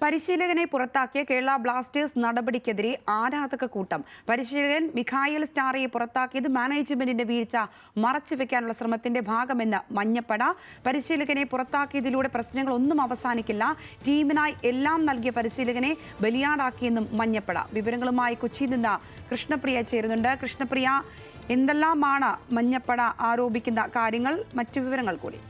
പരിശീലകനെ പുറത്താക്കിയ കേരള ബ്ലാസ്റ്റേഴ്സ് നടപടിക്കെതിരെ ആരാധക കൂട്ടം. പരിശീലകൻ മിഖായൽ സ്റ്റാറയെ പുറത്താക്കിയത് മാനേജ്മെന്റിന്റെ വീഴ്ച മറച്ചുവെക്കാനുള്ള ശ്രമത്തിന്റെ ഭാഗമെന്ന് മഞ്ഞപ്പട. പരിശീലകനെ പുറത്താക്കിയതിലൂടെ പ്രശ്നങ്ങളൊന്നും അവസാനിക്കില്ല. ടീമിനായി എല്ലാം നൽകിയ പരിശീലകനെ ബലിയാടാക്കിയെന്നും മഞ്ഞപ്പട. വിവരങ്ങളുമായി കൊച്ചിയിൽ നിന്ന് കൃഷ്ണപ്രിയ ചേരുന്നുണ്ട്. കൃഷ്ണപ്രിയ, എന്തെല്ലാമാണ് മഞ്ഞപ്പട ആരോപിക്കുന്ന കാര്യങ്ങൾ? മറ്റു വിവരങ്ങൾ കൂടി.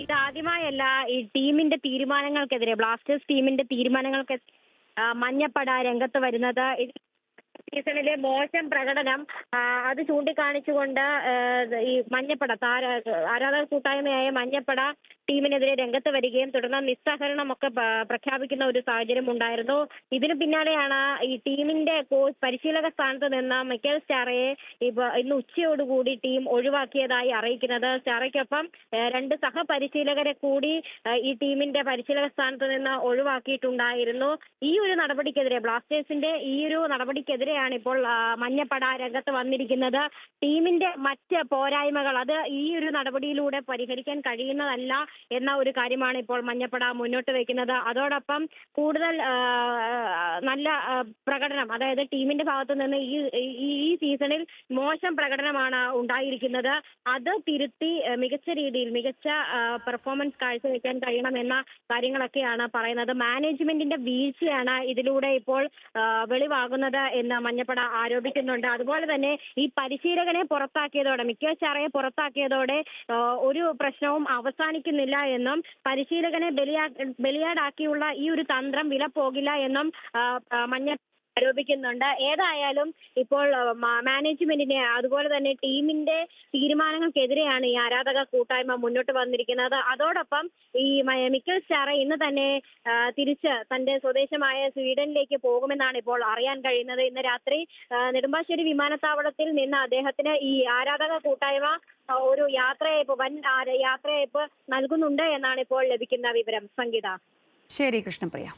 ഇതാദ്യമായല്ല ഈ ടീമിന്റെ തീരുമാനങ്ങൾക്കെതിരെ, ബ്ലാസ്റ്റേഴ്സ് ടീമിന്റെ തീരുമാനങ്ങൾക്ക് മഞ്ഞപ്പട രംഗത്ത് വരുന്നത്. സീസണിലെ മോശം പ്രകടനം അത് ചൂണ്ടിക്കാണിച്ചുകൊണ്ട് ഈ മഞ്ഞപ്പട ആരാധക കൂട്ടായ്മയായ മഞ്ഞപ്പട ടീമിനെതിരെ രംഗത്ത് വരികയും തുടർന്ന് നിസ്സഹകരണമൊക്കെ പ്രഖ്യാപിക്കുന്ന ഒരു സാഹചര്യം ഉണ്ടായിരുന്നു. ഇതിനു പിന്നാലെയാണ് ഈ ടീമിന്റെ പരിശീലക സ്ഥാനത്ത് നിന്ന് മിഖായൽ സ്റ്റാറയെ ഇന്ന് ഉച്ചയോടുകൂടി ടീം ഒഴിവാക്കിയതായി അറിയിക്കുന്നത്. സ്റ്റാറയ്ക്കൊപ്പം 2 സഹപരിശീലകരെ കൂടി ഈ ടീമിന്റെ പരിശീലക സ്ഥാനത്ത് നിന്ന് ഒഴിവാക്കിയിട്ടുണ്ടായിരുന്നു. ഈ ഒരു നടപടിക്കെതിരെ, ബ്ലാസ്റ്റേഴ്സിന്റെ ഈ ഒരു നടപടിക്കെതിരെയാണ് ഇപ്പോൾ മഞ്ഞപ്പട രംഗത്ത് വന്നിരിക്കുന്നത്. ടീമിന്റെ മറ്റ് പോരായ്മകൾ അത് ഈ ഒരു നടപടിയിലൂടെ പരിഹരിക്കാൻ കഴിയുന്നതല്ല എന്ന ഒരു കാര്യമാണ് ഇപ്പോൾ മഞ്ഞപ്പട മുന്നോട്ട് വയ്ക്കുന്നത്. അതോടൊപ്പം കൂടുതൽ നല്ല പ്രകടനം, അതായത് ടീമിന്റെ ഭാഗത്തു നിന്ന് ഈ സീസണിൽ മോശം പ്രകടനമാണ് ഉണ്ടായിരിക്കുന്നത്. അത് തിരുത്തി മികച്ച പെർഫോമൻസ് കാഴ്ചവെക്കാൻ കഴിയണമെന്ന കാര്യങ്ങളൊക്കെയാണ് പറയുന്നത്. മാനേജ്മെന്റിന്റെ വീഴ്ചയാണ് ഇതിലൂടെ ഇപ്പോൾ വെളിവാകുന്നത് എന്ന് മഞ്ഞപ്പട ആരോപിക്കുന്നുണ്ട്. അതുപോലെ തന്നെ ഈ പരിശീലകനെ പുറത്താക്കിയതോടെ, മിഖായൽ സ്റ്റാറയെ പുറത്താക്കിയതോടെ ഒരു പ്രശ്നവും അവസാനിക്കുന്നില്ല എന്നും പരിശീലകനെ ബലിയാടാക്കിയുള്ള ഈ ഒരു തന്ത്രം വില പോകില്ല എന്നും മഞ്ഞ ആരോപിക്കുന്നുണ്ട്. ഏതായാലും ഇപ്പോൾ മാനേജ്മെന്റിനെ അതുപോലെ തന്നെ ടീമിന്റെ തീരുമാനങ്ങൾക്കെതിരെയാണ് ഈ ആരാധക കൂട്ടായ്മ മുന്നോട്ട് വന്നിരിക്കുന്നത്. അതോടൊപ്പം ഈ മിഖായൽ സ്റ്റാറെ ഇന്ന് തന്നെ തിരിച്ച് തന്റെ സ്വദേശമായ സ്വീഡനിലേക്ക് പോകുമെന്നാണ് ഇപ്പോൾ അറിയാൻ കഴിയുന്നത്. ഇന്ന് രാത്രി നെടുമ്പാശ്ശേരി വിമാനത്താവളത്തിൽ നിന്ന് അദ്ദേഹത്തിന് ഈ ആരാധക കൂട്ടായ്മ ഒരു വൻ യാത്രയയപ്പ് നൽകുന്നുണ്ട് എന്നാണ് ഇപ്പോൾ ലഭിക്കുന്ന വിവരം. സംഗീത. ശരി കൃഷ്ണപ്രിയ.